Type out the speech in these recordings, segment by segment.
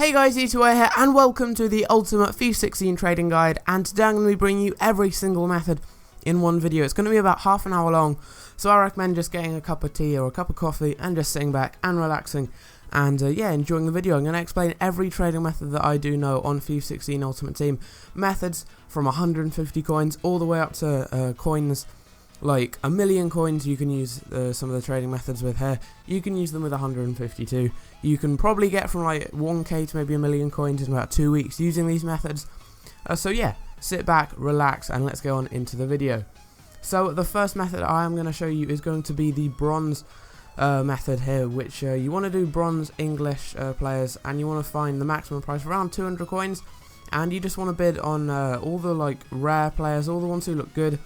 Hey guys, E2A here, and welcome to the Ultimate FIFA 16 Trading Guide, and today I'm going to be bringing you every single method in one video. It's going to be about half an hour long, so I recommend just getting a cup of tea or a cup of coffee and just sitting back and relaxing and enjoying the video. I'm going to explain every trading method that I do know on FIFA 16 Ultimate Team. Methods from 150 coins all the way up to coins like 1,000,000 coins. You can use some of the trading methods with here. You can use them with 152. You can probably get from like 1k to maybe 1,000,000 coins in about 2 weeks using these methods. So yeah, sit back, relax, and let's go on into the video. So the first method I am going to show you is going to be the bronze method here, which you want to do bronze English players, and you want to find the maximum price around 200 coins, and you just want to bid on all the like rare players, all the ones who look good.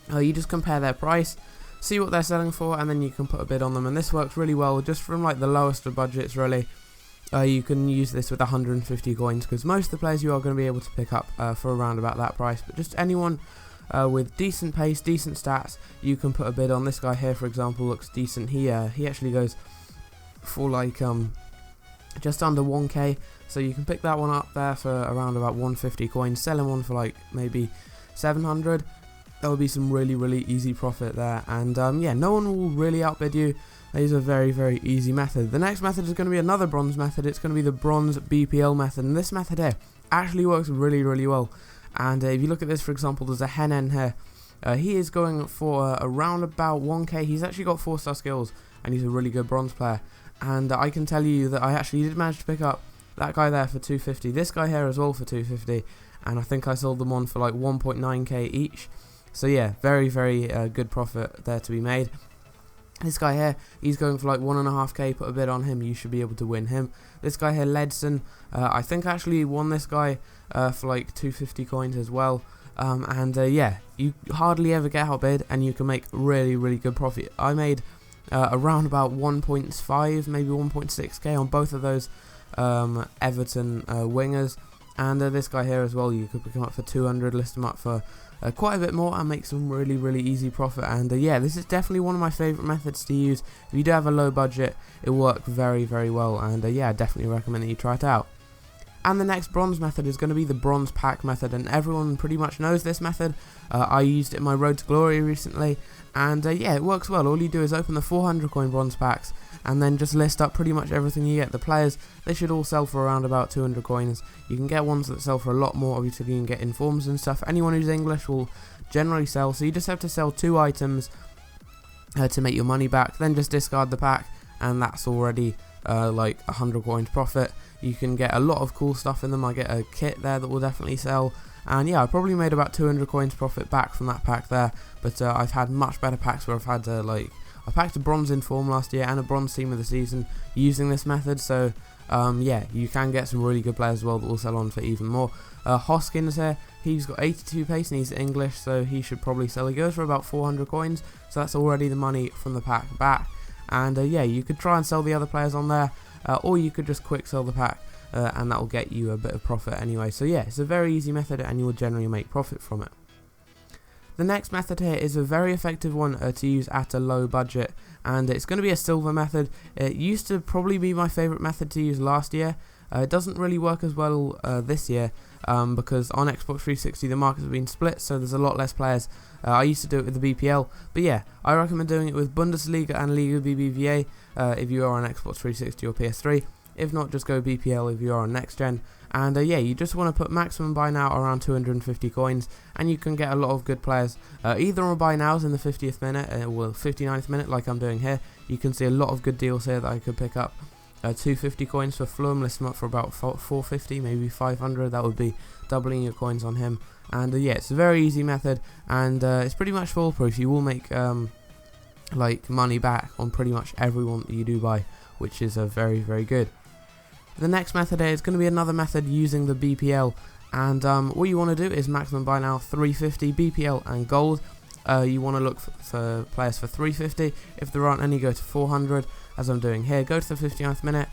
You just compare their price, see what they're selling for, and then you can put a bid on them. And this works really well just from like the lowest of budgets really. You can use this with 150 coins because most of the players you are going to be able to pick up for around about that price. But just anyone with decent pace, decent stats, you can put a bid on. This guy here, for example, looks decent. He actually goes for like just under 1k, so you can pick that one up there for around about 150 coins. Sell him on for like maybe 700. There will be some really easy profit there, and yeah, no one will really outbid you. These are very easy method. The next method is going to be another bronze method. It's going to be the bronze BPL method, and this method here actually works really well. And if you look at this, for example, there's a Henen here. He is going for around about 1k. He's actually got 4-star skills, and he's a really good bronze player. And I can tell you that I actually did manage to pick up that guy there for 250. This guy here as well for 250, and I think I sold them on for like 1.9k each. So yeah, very good profit there to be made. This guy here, he's going for like 1.5k. Put a bid on him, you should be able to win him. This guy here, Ledson, I think I actually won this guy for like 250 coins as well. Yeah, you hardly ever get outbid, and you can make really good profit. I made around about 1.5, maybe 1.6k on both of those Everton wingers. And this guy here as well, you could pick him up for 200, list him up for quite a bit more, and make some really easy profit. And yeah, this is definitely one of my favourite methods to use. If you do have a low budget, it will work very well, and yeah, I definitely recommend that you try it out. And the next bronze method is going to be the bronze pack method, and everyone pretty much knows this method. I used it in my Road to Glory recently, and yeah, it works well. All you do is open the 400 coin bronze packs, and then just list up pretty much everything you get. The players, they should all sell for around about 200 coins. You can get ones that sell for a lot more. Obviously, you can get informs and stuff. Anyone who's English will generally sell, so you just have to sell 2 items to make your money back. Then just discard the pack, and that's already like 100 coins profit. You can get a lot of cool stuff in them. I get a kit there that will definitely sell, and yeah, I probably made about 200 coins profit back from that pack there. But I've had much better packs where I've had I packed a bronze inform last year and a bronze team of the season using this method. So yeah, you can get some really good players as well that will sell on for even more. Hoskins here, he's got 82 pace and he's English, so he should probably sell. He goes for about 400 coins, so that's already the money from the pack back. And yeah, you could try and sell the other players on there, or you could just quick sell the pack, and that will get you a bit of profit anyway. So yeah, it's a very easy method, and you will generally make profit from it. The next method here is a very effective one to use at a low budget, and it's going to be a silver method. It used to probably be my favourite method to use last year. It doesn't really work as well this year because on Xbox 360 the markets have been split, so there's a lot less players. I used to do it with the BPL, but yeah, I recommend doing it with Bundesliga and Liga BBVA if you are on Xbox 360 or PS3. If not, just go BPL if you are on next gen. And yeah, you just want to put maximum buy now around 250 coins, and you can get a lot of good players either on buy nows in the 50th minute or 59th minute like I'm doing here. You can see a lot of good deals here that I could pick up. 250 coins for Flum, list him up for about 450, maybe 500. That would be doubling your coins on him. And yeah, it's a very easy method, and it's pretty much foolproof. You will make like money back on pretty much everyone that you do buy, which is very good. The next method here is going to be another method using the BPL, and what you want to do is maximum buy now 350 BPL and gold. You want to look for players for 350. If there aren't any, go to 400 as I'm doing here. Go to the 59th minute.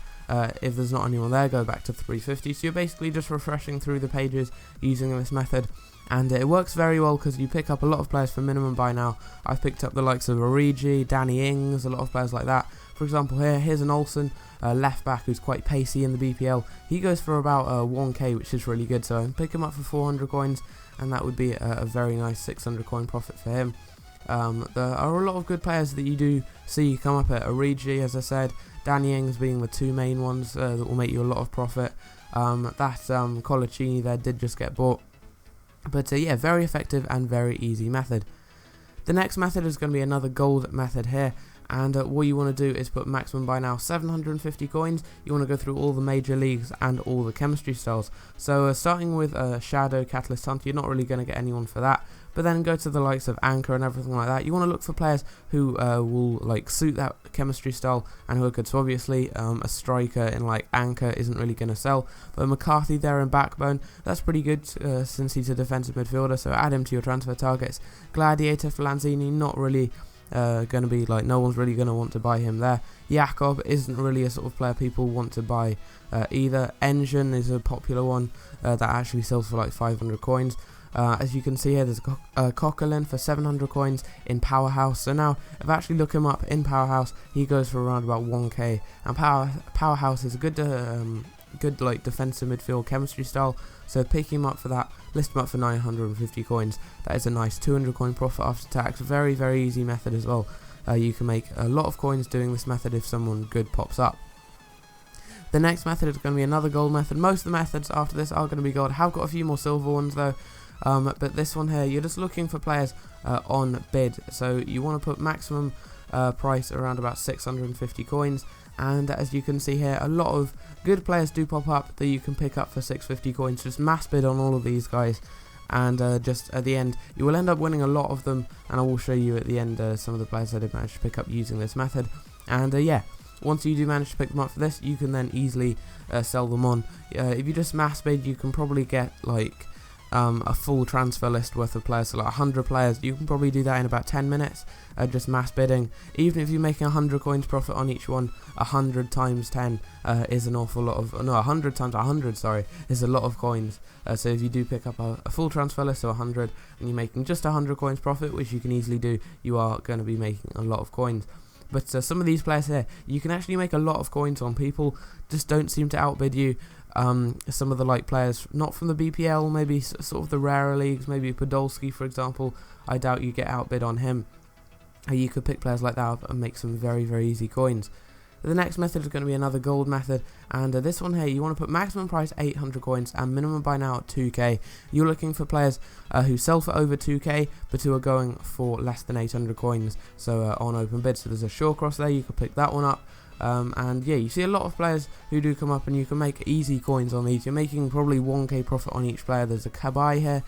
If there's not anyone there, go back to 350. So you're basically just refreshing through the pages using this method, and it works very well because you pick up a lot of players for minimum buy now. I've picked up the likes of Origi, Danny Ings, a lot of players like that. For example, here's an Olsen. left back who's quite pacey in the BPL. He goes for about 1k, which is really good, so I can pick him up for 400 coins, and that would be a very nice 600 coin profit for him. There are a lot of good players that you do see come up at Origi, as I said, Danny Ings being the two main ones that will make you a lot of profit. Colaccini there did just get bought, but yeah, very effective and very easy method. The next method is going to be another gold method here, and what you want to do is put maximum buy now 750 coins. You want to go through all the major leagues and all the chemistry styles. So starting with Shadow, Catalyst Hunter, you're not really going to get anyone for that, but then go to the likes of Anchor and everything like that. You want to look for players who will like suit that chemistry style and who are good. So obviously a striker in like Anchor isn't really going to sell, but McCarthy there in Backbone, that's pretty good since he's a defensive midfielder, so add him to your transfer targets. Gladiator for Lanzini, not really going to be like, no one's really going to want to buy him there. Jakob isn't really a sort of player people want to buy either. Engine is a popular one that actually sells for like 500 coins. As you can see here, there's Coquelin for 700 coins in Powerhouse. So now, if I actually look him up in Powerhouse, he goes for around about 1k. And Powerhouse is a good like defensive midfield chemistry style. So pick him up for that, list him up for 950 coins. That is a nice 200 coin profit after tax. Very, very easy method as well. You can make a lot of coins doing this method if someone good pops up. The next method is going to be another gold method. Most of the methods after this are going to be gold. I have got a few more silver ones though. But this one here, you're just looking for players on bid. So you want to put maximum price around about 650 coins. And as you can see here, a lot of good players do pop up that you can pick up for 650 coins. Just mass bid on all of these guys, and just at the end you will end up winning a lot of them, and I will show you at the end some of the players I did manage to pick up using this method. And yeah, once you do manage to pick them up for this, you can then easily sell them on. If you just mass bid, you can probably get like a full transfer list worth of players, so like 100 players. You can probably do that in about 10 minutes, just mass bidding. Even if you're making 100 coins profit on each one, 100 times 10 is an awful lot of, no, 100 times 100, sorry, is a lot of coins. So if you do pick up a full transfer list of 100 and you're making just 100 coins profit, which you can easily do, you are going to be making a lot of coins. But some of these players here, you can actually make a lot of coins on. People just don't seem to outbid you. Some of the like players not from the BPL, maybe sort of the rarer leagues, maybe Podolski for example, I doubt you get outbid on him. You could pick players like that up and make some very, very easy coins. The next method is going to be another gold method, and this one here, you want to put maximum price 800 coins and minimum buy now at 2k. You're looking for players who sell for over 2k but who are going for less than 800 coins, so on open bid. So there's a Shawcross there, you could pick that one up. And yeah, you see a lot of players who do come up and you can make easy coins on these. You're making probably 1k profit on each player. There's a Kabai here.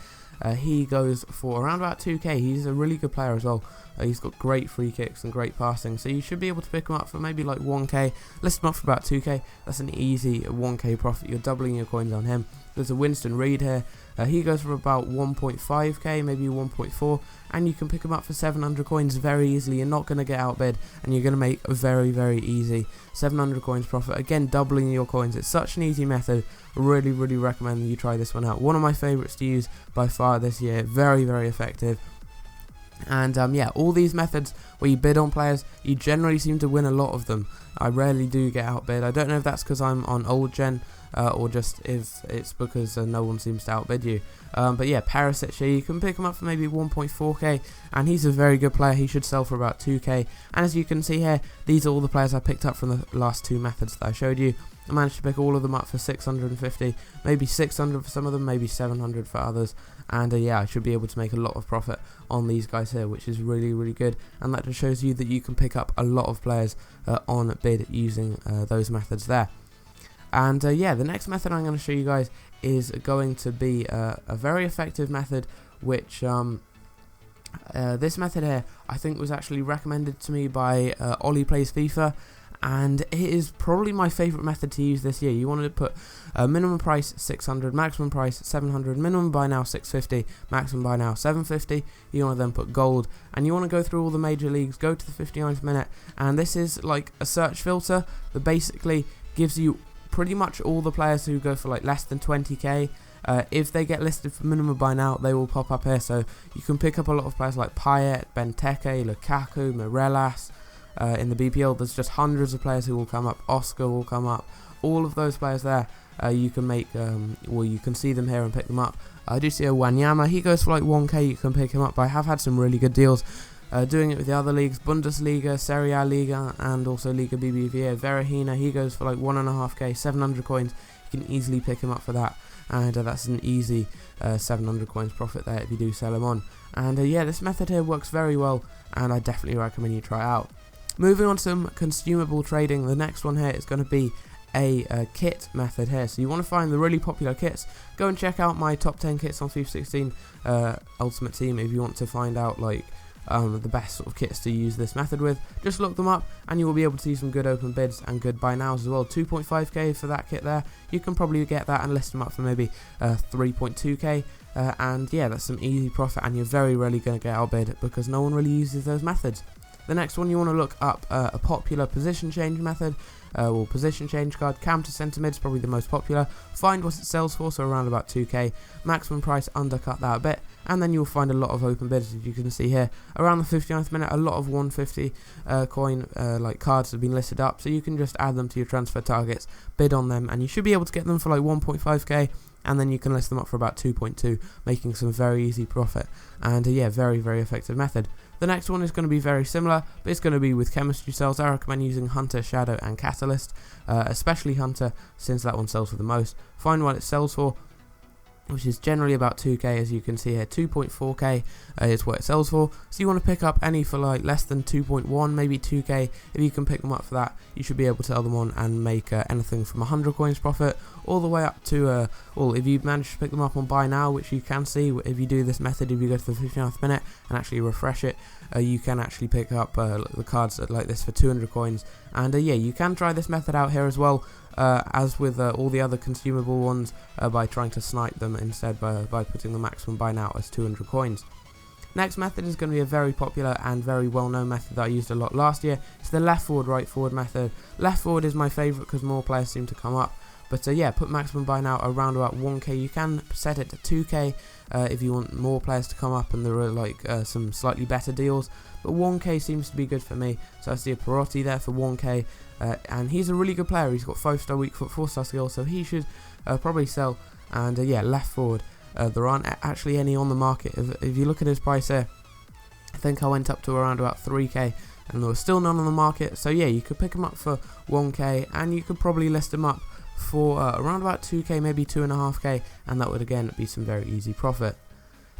He goes for around about 2k. He's a really good player as well. He's got great free kicks and great passing, so you should be able to pick him up for maybe like 1k. List him up for about 2k. That's an easy 1k profit. You're doubling your coins on him. There's a Winston Reed here. He goes for about 1.5k, maybe 1.4, and you can pick him up for 700 coins very easily. You're not going to get outbid, and you're going to make a very, very easy 700 coins profit. Again, doubling your coins. It's such an easy method. Really, really recommend that you try this one out. One of my favourites to use by far this year. Very, very effective. And yeah, all these methods where you bid on players, you generally seem to win a lot of them. I rarely do get outbid. I don't know if that's because I'm on old gen or just if it's because no one seems to outbid you. But yeah, Perisic here, you can pick him up for maybe 1.4k, and he's a very good player. He should sell for about 2k. And as you can see here, these are all the players I picked up from the last two methods that I showed you. I managed to pick all of them up for 650, maybe 600 for some of them, maybe 700 for others. And yeah, I should be able to make a lot of profit on these guys here, which is really, really good. And that just shows you that you can pick up a lot of players on bid using those methods there. And yeah, the next method I'm going to show you guys is going to be a very effective method, which this method here I think was actually recommended to me by Ollie Plays FIFA, and it is probably my favourite method to use this year. You want to put minimum price 600, maximum price 700, minimum buy now 650, maximum buy now 750. You want to then put gold, and you want to go through all the major leagues, go to the 59th minute, and this is like a search filter that basically gives you pretty much all the players who go for like less than 20k. If they get listed for minimum buy now, they will pop up here. So you can pick up a lot of players like Payet, Benteke, Lukaku, Morelas, in the BPL, there's just hundreds of players who will come up. Oscar will come up. All of those players there, you can make, you can see them here and pick them up. I do see a Wanyama. He goes for like 1k. You can pick him up. But I have had some really good deals doing it with the other leagues, Bundesliga, Serie A Liga, and also Liga BBVA. Verahina, he goes for like 1.5k, 700 coins. You can easily pick him up for that, and that's an easy 700 coins profit there if you do sell him on. And yeah, this method here works very well, and I definitely recommend you try it out. Moving on to some consumable trading, the next one here is going to be a kit method here. So you want to find the really popular kits. Go and check out my top 10 kits on FIFA 16 Ultimate Team if you want to find out like the best sort of kits to use this method with. Just look them up and you will be able to see some good open bids and good buy nows as well. 2.5k for that kit there. You can probably get that and list them up for maybe 3.2k. And yeah, that's some easy profit, and you're very rarely going to get outbid because no one really uses those methods. The next one, you want to look up a popular position change method, or position change card. Cam to centre mid is probably the most popular. Find what it sells for, so around about 2k. Maximum price, undercut that a bit, and then you'll find a lot of open bids, as you can see here. Around the 59th minute, a lot of 150 coin like cards have been listed up, so you can just add them to your transfer targets, bid on them, and you should be able to get them for like 1.5k. And then you can list them up for about 2.2, making some very easy profit. And yeah, very, very effective method. The next one is going to be very similar, but it's going to be with chemistry cells. I recommend using Hunter, Shadow, and Catalyst, especially Hunter, since that one sells for the most. Find what it sells for, which is generally about 2k, as you can see here. 2.4k is what it sells for. So you want to pick up any for like less than 2.1, maybe 2k. If you can pick them up for that, you should be able to sell them on and make anything from 100 coins profit all the way up to, well, if you manage to pick them up on buy now, which you can see if you do this method, if you go to the 59th minute and actually refresh it, you can actually pick up the cards like this for 200 coins. And yeah, you can try this method out here as well. As with all the other consumable ones, by trying to snipe them instead by putting the maximum buy now as 200 coins. Next method is going to be a very popular and very well known method that I used a lot last year. It's the left forward, right forward method. Left forward is my favourite because more players seem to come up. But yeah, put maximum buy now around about 1k. You can set it to 2k if you want more players to come up and there are like some slightly better deals. But 1k seems to be good for me. So I see a Perotti there for 1k. And he's a really good player. He's got 5-star weak foot, 4-star skill, so he should probably sell. And yeah, left forward, there aren't actually any on the market. If you look at his price here, I think I went up to around about 3k, and there was still none on the market. So yeah, you could pick him up for 1k, and you could probably list him up for around about 2k, maybe 2.5k, and that would again be some very easy profit.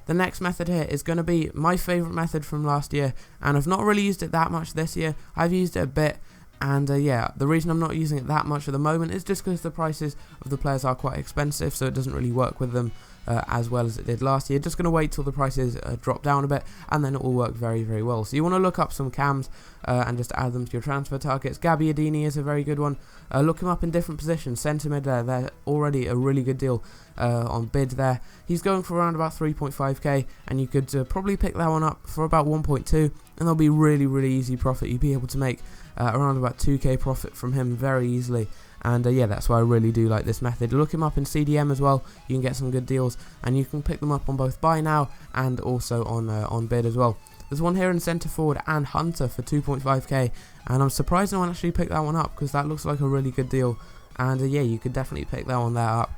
The next method here is going to be my favourite method from last year, and I've not really used it that much this year. I've used it a bit. And yeah, the reason I'm not using it that much at the moment is just because the prices of the players are quite expensive, so it doesn't really work with them as well as it did last year. Just going to wait till the prices drop down a bit, and then it will work very, very well. So you want to look up some cams and just add them to your transfer targets. Gabbiadini is a very good one. Look him up in different positions. Centre mid there, they're already a really good deal on bid there. He's going for around about 3.5k, and you could probably pick that one up for about 1.2, and there'll be really, really easy profit. You'd be able to make around about 2k profit from him very easily. And yeah, that's why I really do like this method. Look him up in CDM as well. You can get some good deals, and you can pick them up on both buy now and also on bid as well. There's one here in centre forward and Hunter for 2.5k, and I'm surprised no one actually picked that one up because that looks like a really good deal. And yeah, you could definitely pick that one there up.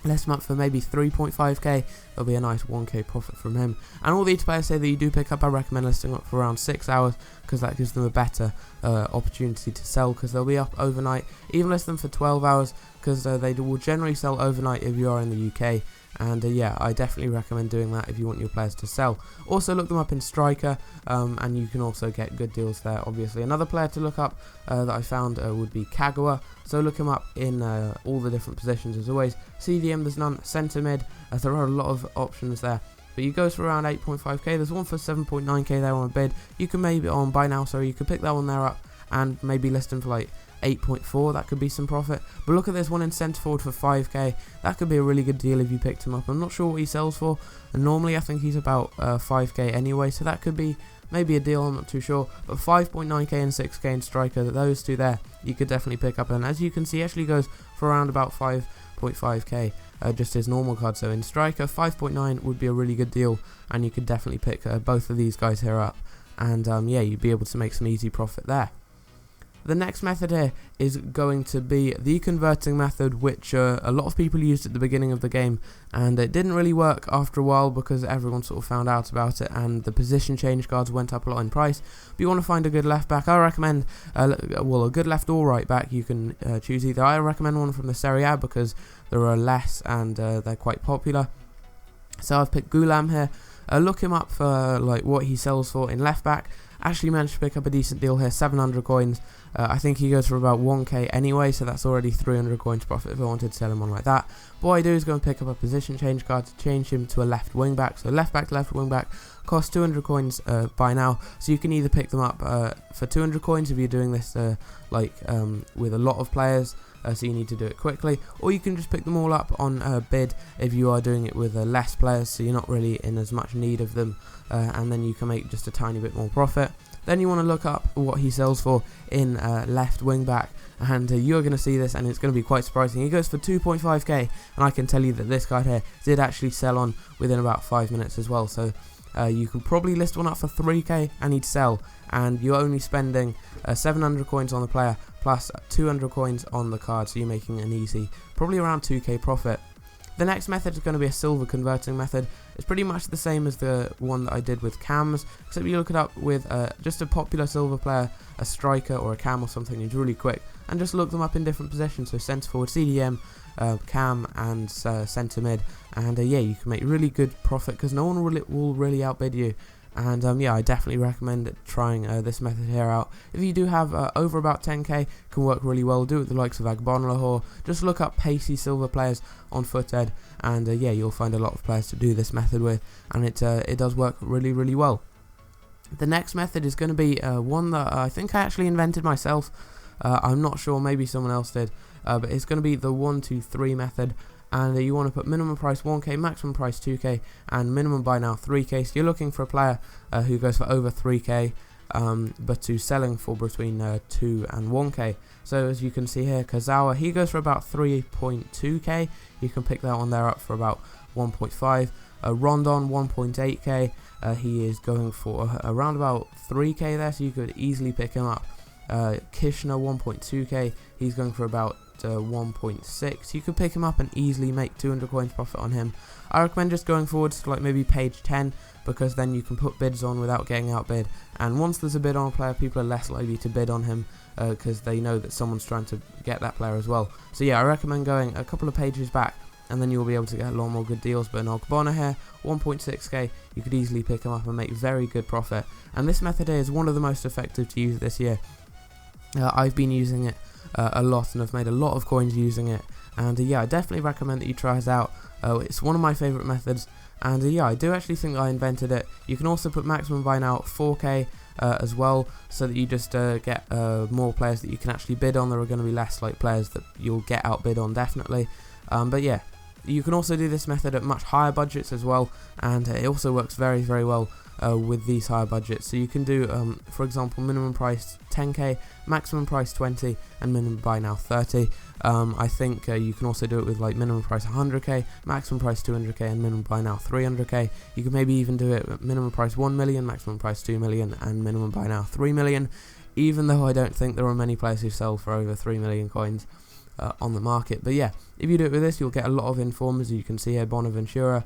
List him up for maybe 3.5k, there'll be a nice 1k profit from him. And all these players say that you do pick up, I recommend listing up for around 6 hours because that gives them a better opportunity to sell, because they'll be up overnight. Even list them for 12 hours because they will generally sell overnight if you are in the UK. And yeah, I definitely recommend doing that if you want your players to sell. Also look them up in Striker, and you can also get good deals there, obviously. Another player to look up that I found would be Kagawa. So look him up in all the different positions as always. CDM, there's none. Centre mid, there are a lot of options there. But you go for around 8.5k. There's one for 7.9k there on a bid. You can maybe on buy now, sorry, you could pick that one there up and maybe list him for like 8.4, that could be some profit. But look at this one in centre forward for 5k. That could be a really good deal if you picked him up. I'm not sure what he sells for, and normally I think he's about 5k anyway, so that could be maybe a deal, I'm not too sure. But 5.9k and 6k in Striker, those two there you could definitely pick up, and as you can see, actually goes for around about 5.5k, just his normal card. So in Striker, 5.9 would be a really good deal, and you could definitely pick both of these guys here up. and yeah, you'd be able to make some easy profit there. The next method here is going to be the converting method, which a lot of people used at the beginning of the game, and it didn't really work after a while because everyone sort of found out about it and the position change cards went up a lot in price. But you want to find a good left back, I recommend, well, a good left or right back, you can choose either. I recommend one from the Serie A because there are less and they're quite popular. So I've picked Gulam here. Look him up for like what he sells for in left back. Actually managed to pick up a decent deal here, 700 coins. I think he goes for about 1k anyway, so that's already 300 coins profit if I wanted to sell him on like that. But what I do is go and pick up a position change card to change him to a left wing back. So left back to left wing back costs 200 coins by now. So you can either pick them up for 200 coins if you're doing this with a lot of players. So you need to do it quickly, or you can just pick them all up on bid if you are doing it with less players, so you're not really in as much need of them, and then you can make just a tiny bit more profit. Then you want to look up what he sells for in left wing back, and you're going to see this and it's going to be quite surprising. He goes for 2.5k, and I can tell you that this card here did actually sell on within about 5 minutes as well. So you can probably list one up for 3k and he'd sell, and you're only spending 700 coins on the player plus 200 coins on the card, so you're making an easy, probably around 2k profit. The next method is going to be a silver converting method. It's pretty much the same as the one that I did with cams, except you look it up with just a popular silver player, a striker or a cam or something. It's really quick, and just look them up in different positions, so centre forward, CDM, cam and centre mid, and yeah, you can make really good profit because no one will really outbid you. And yeah, I definitely recommend trying this method here out. If you do have over about 10k, can work really well. Do it with the likes of Agbonlahor. Just look up pacey silver players on FUT, and yeah, you'll find a lot of players to do this method with, and it does work really, really well. The next method is going to be one that I think I actually invented myself. I'm not sure, maybe someone else did, but it's going to be the 1, 2, 3 method. And you want to put minimum price 1k, maximum price 2k, and minimum buy now 3k. So you're looking for a player who goes for over 3k, but who's selling for between 2 and 1k. So as you can see here, Kazawa, he goes for about 3.2k. You can pick that one there up for about 1.5. Rondon 1.8k. He is going for around about 3k there, so you could easily pick him up. Kishner 1.2k. He's going for about 1.6. You could pick him up and easily make 200 coins profit on him. I recommend just going forwards to like maybe page 10, because then you can put bids on without getting outbid, and once there's a bid on a player, people are less likely to bid on him because they know that someone's trying to get that player as well. So yeah, I recommend going a couple of pages back, and then you'll be able to get a lot more good deals. But an Ogbonna here, 1.6k, you could easily pick him up and make very good profit, and this method here is one of the most effective to use this year. I've been using it a lot, and I've made a lot of coins using it, and yeah, I definitely recommend that you try it out. It's one of my favourite methods, and yeah, I do actually think I invented it. You can also put maximum buy now 4k as well, so that you just get more players that you can actually bid on. There are going to be less like players that you'll get outbid on, definitely. But yeah, you can also do this method at much higher budgets as well, and it also works very, very well with these higher budgets. So you can do, for example, minimum price 10k, maximum price 20, and minimum buy now 30. I think you can also do it with like minimum price 100k, maximum price 200k, and minimum buy now 300k. You could maybe even do it at minimum price 1 million, maximum price 2 million, and minimum buy now 3 million, even though I don't think there are many players who sell for over 3 million coins on the market. But yeah, if you do it with this, you'll get a lot of informers. You can see here Bonaventura,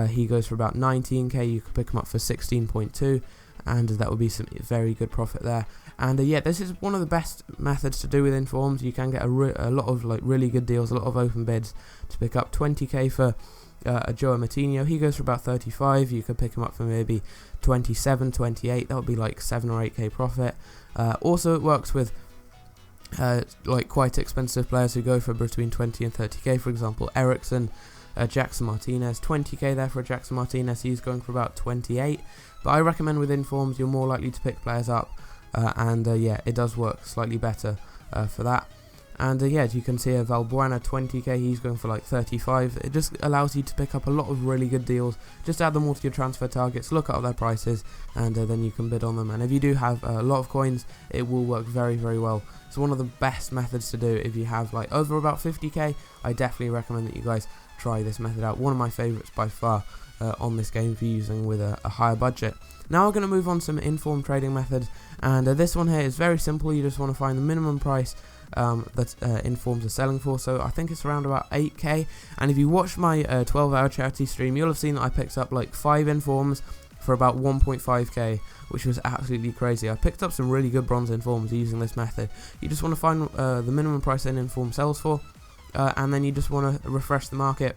he goes for about 19k. You could pick him up for 16.2, and that would be some very good profit there. And yeah, this is one of the best methods to do with informs. You can get a lot of like really good deals, a lot of open bids to pick up. 20k for a Joe Matinho, he goes for about 35. You could pick him up for maybe 27, 28. That would be like 7 or 8k profit. Also, it works with like quite expensive players who go for between 20 and 30k. For example, Ericsson, Jackson Martinez, 20k there for Jackson Martinez. He's going for about 28. But I recommend with informs, you're more likely to pick players up, and yeah, it does work slightly better for that. And yeah, as you can see, Valbuena 20k, he's going for like 35. It just allows you to pick up a lot of really good deals. Just add them all to your transfer targets, look up their prices, and then you can bid on them. And if you do have a lot of coins, it will work very, very well. It's one of the best methods to do if you have like over about 50k. I definitely recommend that you guys try this method out. One of my favourites by far on this game for using with a higher budget. Now we're going to move on to some informed trading methods, and this one here is very simple. You just want to find the minimum price that informs are selling for. So I think it's around about 8k, and if you watch my 12-hour charity stream, you'll have seen that I picked up like 5 informs for about 1.5k, which was absolutely crazy. I picked up some really good bronze informs using this method. You just want to find the minimum price an inform sells for, and then you just want to refresh the market,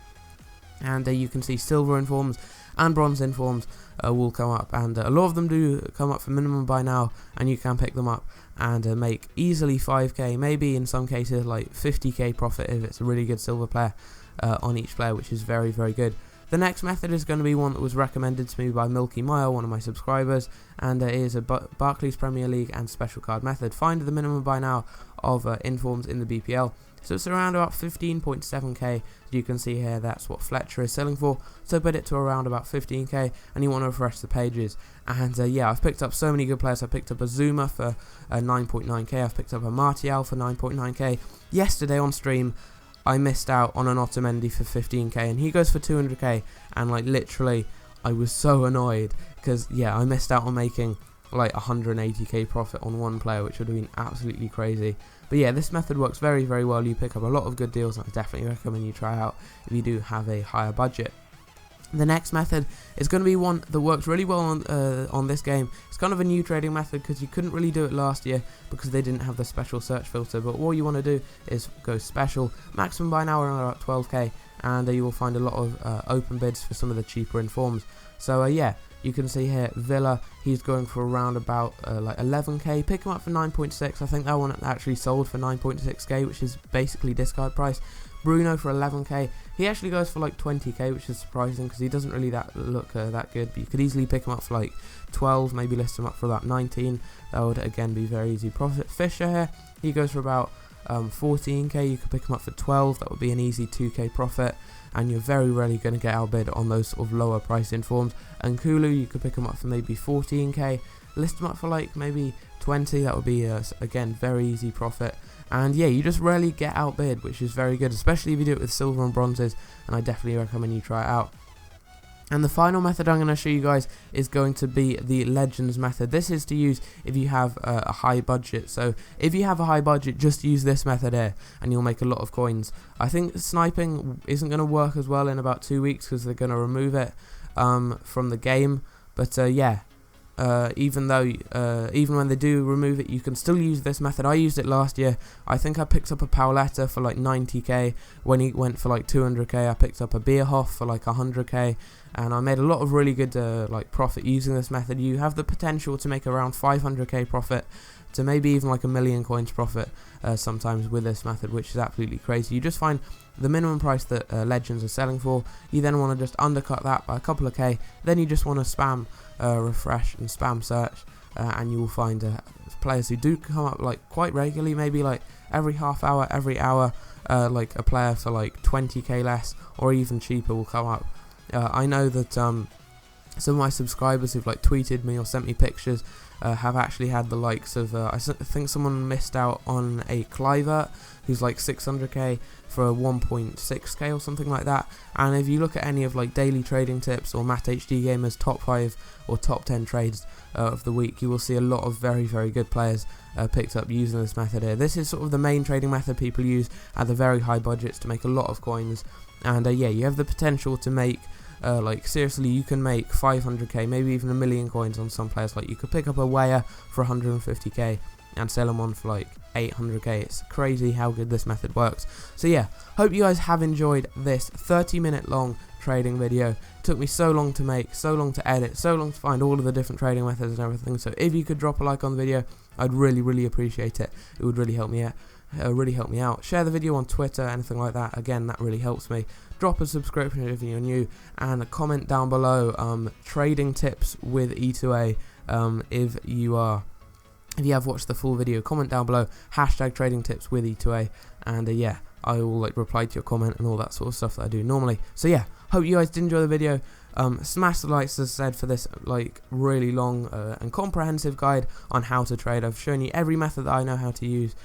and you can see silver informs and bronze informs will come up, and a lot of them do come up for minimum buy now, and you can pick them up and make easily 5k, maybe in some cases like 50k profit if it's a really good silver player on each player, which is very, very good. The next method is going to be one that was recommended to me by Milky Mile, one of my subscribers, and it is a Barclays Premier League and special card method. Find the minimum buy now of informs in the BPL. So it's around about 15.7k. You can see here that's what Fletcher is selling for. So bid it to around about 15k, and you want to refresh the pages. And yeah, I've picked up so many good players. I picked up a Zuma for 9.9k. I've picked up a Martial for 9.9k. Yesterday on stream, I missed out on an Otamendi for 15k, and he goes for 200k. And like literally, I was so annoyed because yeah, I missed out on making like 180k profit on one player, which would have been absolutely crazy. But yeah, this method works very, very well. You pick up a lot of good deals, and I definitely recommend you try out if you do have a higher budget. The next method is going to be one that works really well on this game. It's kind of a new trading method because you couldn't really do it last year because they didn't have the special search filter. But all you want to do is go special, maximum buy now around about 12k, and you will find a lot of open bids for some of the cheaper informs. So yeah, you can see here Villa, he's going for around about like 11k. Pick him up for 9.6. I think that one actually sold for 9.6k, which is basically discard price. Bruno for 11k. He actually goes for like 20k, which is surprising because he doesn't really look that good. But you could easily pick him up for like 12, maybe list him up for about 19. That would again be very easy profit. Fisher here, he goes for about 14k. You could pick him up for 12. That would be an easy 2k profit, and you're very rarely going to get outbid on those sort of lower price informs. And Kulu, you could pick him up for maybe 14k. List him up for like maybe 20. That would be again very easy profit. And yeah, you just rarely get outbid, which is very good, especially if you do it with silver and bronzes, and I definitely recommend you try it out. And the final method I'm going to show you guys is going to be the Legends method. This is to use if you have a high budget. So if you have a high budget, just use this method here and you'll make a lot of coins. I think sniping isn't going to work as well in about 2 weeks because they're going to remove it from the game. But yeah, even when they do remove it, you can still use this method. I used it last year. I think I picked up a Pauletta for like 90k. When he went for like 200k, I picked up a Bierhoff for like 100k, and I made a lot of really good like profit using this method. You have the potential to make around 500k profit to maybe even like 1,000,000 coins profit sometimes with this method, which is absolutely crazy. You just find the minimum price that Legends are selling for. You then want to just undercut that by a couple of k. Then you just want to spam refresh and spam search, and you will find players who do come up like quite regularly, maybe like every half hour, every hour. Like a player for like 20k less or even cheaper will come up. I know that some of my subscribers who've like tweeted me or sent me pictures have actually had the likes of I think someone missed out on a Clivert who's like 600k for 1.6k or something like that. And if you look at any of like Daily Trading Tips or Matt HD Gamer's top 5 or top 10 trades of the week, you will see a lot of very, very good players picked up using this method here. This is sort of the main trading method people use at the very high budgets to make a lot of coins. And yeah, you have the potential to make like seriously, you can make 500k, maybe even 1,000,000 coins on some players. Like you could pick up a Weyer for 150k and sell them on for like 800k. It's crazy how good this method works. So yeah, hope you guys have enjoyed this 30-minute long trading video. It took me so long to make, so long to edit, so long to find all of the different trading methods and everything. So if you could drop a like on the video, I'd really, really appreciate it. It would really help me out. Share the video on Twitter, anything like that. Again, that really helps me. Drop a subscription if you're new, and a comment down below trading tips with E2A if you are If you have watched the full video, comment down below, hashtag trading tips with E2A, and yeah, I will like reply to your comment and all that sort of stuff that I do normally. So yeah, hope you guys did enjoy the video. Smash the likes, as I said, for this like really long and comprehensive guide on how to trade. I've shown you every method that I know how to use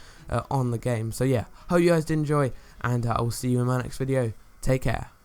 on the game. So yeah, hope you guys did enjoy, and I will see you in my next video. Take care.